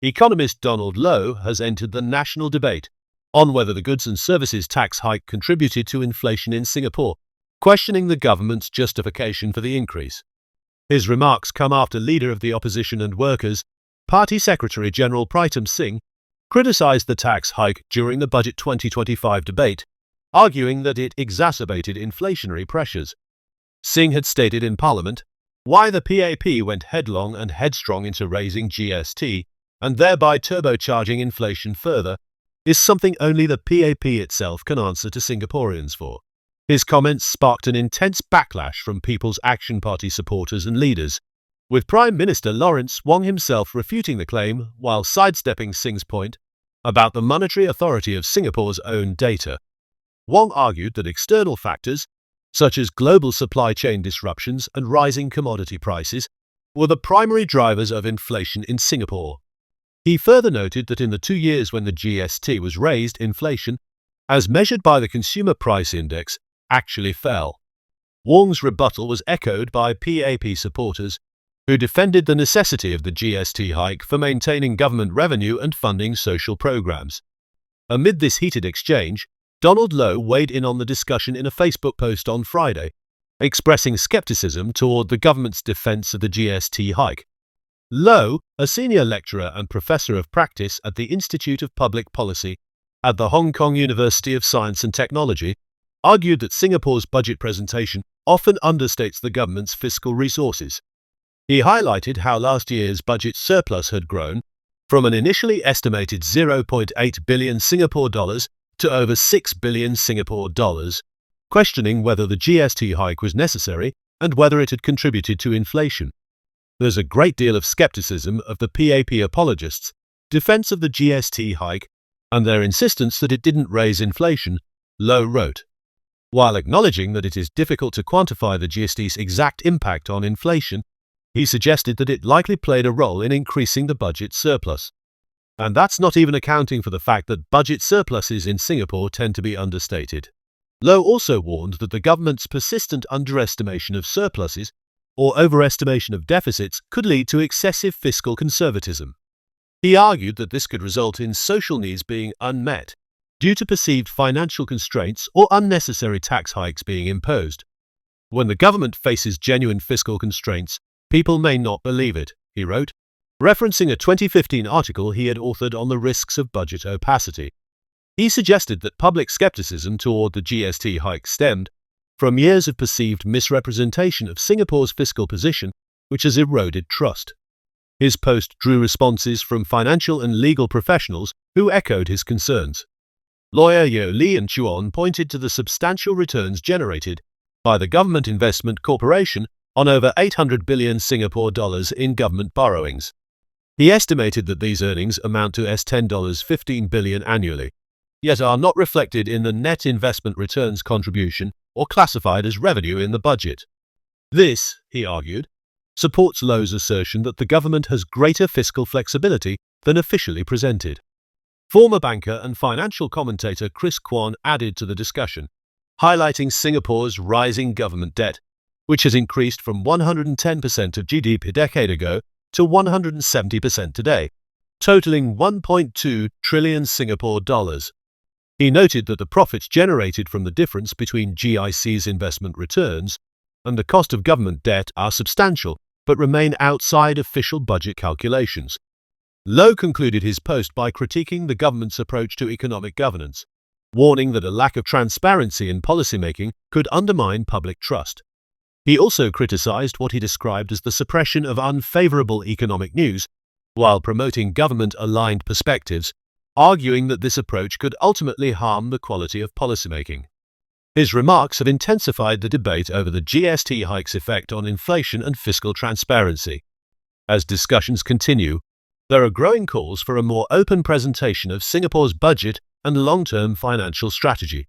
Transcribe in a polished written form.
Economist Donald Low has entered the national debate on whether the goods and services tax hike contributed to inflation in Singapore, questioning the government's justification for the increase. His remarks come after Leader of the Opposition and Workers' Party Secretary General Pritam Singh criticized the tax hike during the Budget 2025 debate, arguing that it exacerbated inflationary pressures. Singh had stated in Parliament, "Why the PAP went headlong and headstrong into raising GST and thereby turbocharging inflation further is something only the PAP itself can answer to Singaporeans for." His comments sparked an intense backlash from People's Action Party supporters and leaders, with Prime Minister Lawrence Wong himself refuting the claim while sidestepping Singh's point about the monetary authority of Singapore's own data. Wong argued that external factors, such as global supply chain disruptions and rising commodity prices, were the primary drivers of inflation in Singapore. He further noted that in the 2 years when the GST was raised, inflation, as measured by the Consumer Price Index, actually fell. Wong's rebuttal was echoed by PAP supporters, who defended the necessity of the GST hike for maintaining government revenue and funding social programs. Amid this heated exchange, Donald Low weighed in on the discussion in a Facebook post on Friday, expressing skepticism toward the government's defense of the GST hike. Low, a senior lecturer and professor of practice at the Institute of Public Policy at the Hong Kong University of Science and Technology, argued that Singapore's budget presentation often understates the government's fiscal resources. He highlighted how last year's budget surplus had grown from an initially estimated 0.8 billion Singapore dollars to over 6 billion Singapore dollars, questioning whether the GST hike was necessary and whether it had contributed to inflation. There's a great deal of skepticism of the PAP apologists' defense of the GST hike and their insistence that it didn't raise inflation, Low wrote. While acknowledging that it is difficult to quantify the GST's exact impact on inflation, he suggested that it likely played a role in increasing the budget surplus. And that's not even accounting for the fact that budget surpluses in Singapore tend to be understated. Low also warned that the government's persistent underestimation of surpluses or overestimation of deficits could lead to excessive fiscal conservatism. He argued that this could result in social needs being unmet due to perceived financial constraints or unnecessary tax hikes being imposed. When the government faces genuine fiscal constraints, people may not believe it, he wrote, referencing a 2015 article he had authored on the risks of budget opacity. He suggested that public skepticism toward the GST hike stemmed from years of perceived misrepresentation of Singapore's fiscal position, which has eroded trust. His post drew responses from financial and legal professionals who echoed his concerns. Lawyer Yeo Lean Chuan pointed to the substantial returns generated by the Government Investment Corporation on over 800 billion Singapore dollars in government borrowings. He estimated that these earnings amount to $10.15 billion annually, yet are not reflected in the net investment returns contribution or classified as revenue in the budget. This, he argued, supports Low's assertion that the government has greater fiscal flexibility than officially presented. Former banker and financial commentator Chris Kwan added to the discussion, highlighting Singapore's rising government debt, which has increased from 110% of GDP a decade ago to 170% today, totaling 1.2 trillion Singapore dollars. He noted that the profits generated from the difference between GIC's investment returns and the cost of government debt are substantial, but remain outside official budget calculations. Low concluded his post by critiquing the government's approach to economic governance, warning that a lack of transparency in policymaking could undermine public trust. He also criticized what he described as the suppression of unfavorable economic news, while promoting government-aligned perspectives, arguing that this approach could ultimately harm the quality of policymaking. His remarks have intensified the debate over the GST hike's effect on inflation and fiscal transparency. As discussions continue, there are growing calls for a more open presentation of Singapore's budget and long-term financial strategy.